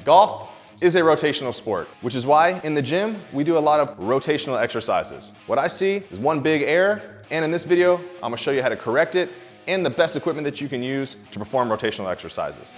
Golf is a rotational sport, which is why in the gym, we do a lot of rotational exercises. What I see is one big error, and in this video, I'm gonna show you how to correct it and the best equipment that you can use to perform rotational exercises.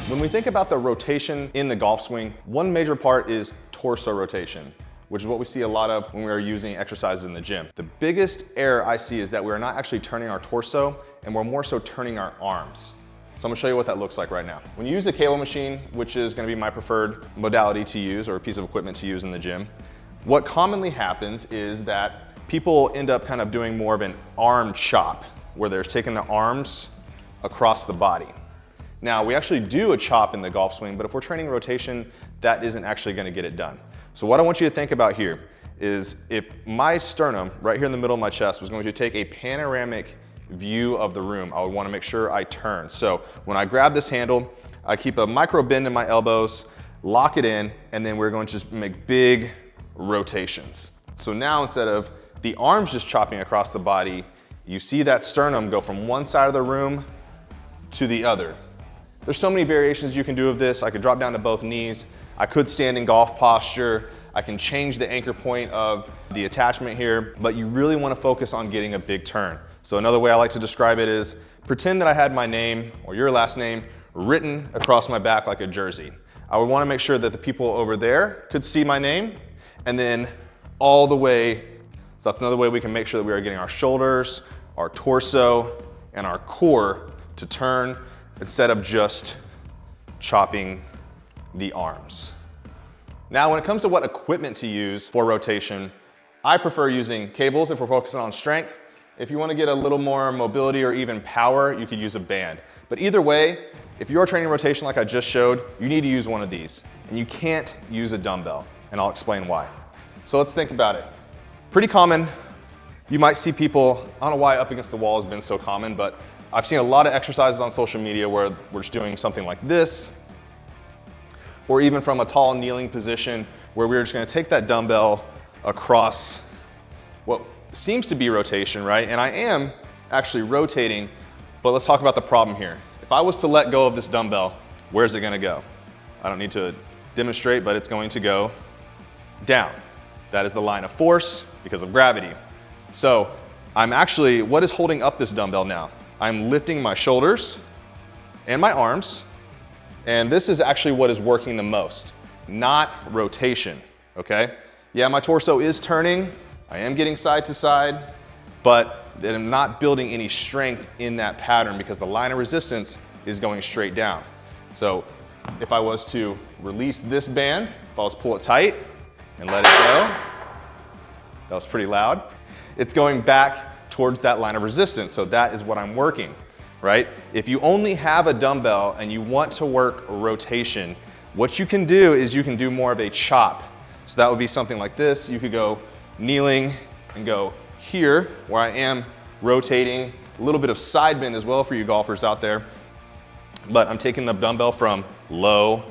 When we think about the rotation in the golf swing, one major part is torso rotation, which is what we see a lot of when we are using exercises in the gym. The biggest error I see is that we are not actually turning our torso, and we're more so turning our arms. So I'm gonna show you what that looks like right now. When you use a cable machine, which is gonna be my preferred modality to use or a piece of equipment to use in the gym, what commonly happens is that people end up kind of doing more of an arm chop, where they're taking the arms across the body. Now, we actually do a chop in the golf swing, but if we're training rotation, that isn't actually gonna get it done. So what I want you to think about here is if my sternum, right here in the middle of my chest, was going to take a panoramic view of the room, I would wanna make sure I turn. So when I grab this handle, I keep a micro bend in my elbows, lock it in, and then we're going to just make big rotations. So now instead of the arms just chopping across the body, you see that sternum go from one side of the room to the other. There's so many variations you can do of this. I could drop down to both knees. I could stand in golf posture. I can change the anchor point of the attachment here, but you really want to focus on getting a big turn. So another way I like to describe it is pretend that I had my name or your last name written across my back like a jersey. I would want to make sure that the people over there could see my name, and then all the way, so that's another way we can make sure that we are getting our shoulders, our torso, and our core to turn instead of just chopping the arms. Now, when it comes to what equipment to use for rotation, I prefer using cables if we're focusing on strength. If you want to get a little more mobility or even power, you could use a band. But either way, if you're training rotation like I just showed, you need to use one of these. And you can't use a dumbbell, and I'll explain why. So let's think about it. Pretty common. You might see people, I don't know why up against the wall has been so common, but I've seen a lot of exercises on social media where we're just doing something like this, or even from a tall kneeling position where we're just gonna take that dumbbell across what seems to be rotation, right? And I am actually rotating, but let's talk about the problem here. If I was to let go of this dumbbell, where's it gonna go? I don't need to demonstrate, but it's going to go down. That is the line of force because of gravity. So what is holding up this dumbbell now? I'm lifting my shoulders and my arms, and this is actually what is working the most, not rotation, okay? Yeah, my torso is turning, I am getting side to side, but I'm not building any strength in that pattern because the line of resistance is going straight down. So if I was to release this band, if I was to pull it tight and let it go, that was pretty loud, it's going back towards that line of resistance. So that is what I'm working, right? If you only have a dumbbell and you want to work rotation, what you can do is you can do more of a chop. So that would be something like this. You could go kneeling and go here where I am rotating, a little bit of side bend as well for you golfers out there. But I'm taking the dumbbell from low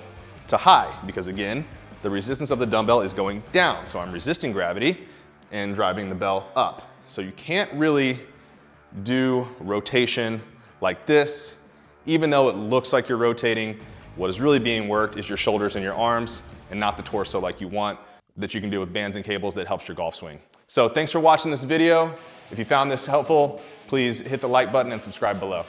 to high because again, the resistance of the dumbbell is going down. So I'm resisting gravity and driving the bell up. So you can't really do rotation like this. Even though it looks like you're rotating, what is really being worked is your shoulders and your arms and not the torso like you want, that you can do with bands and cables that helps your golf swing. So thanks for watching this video. If you found this helpful, please hit the like button and subscribe below.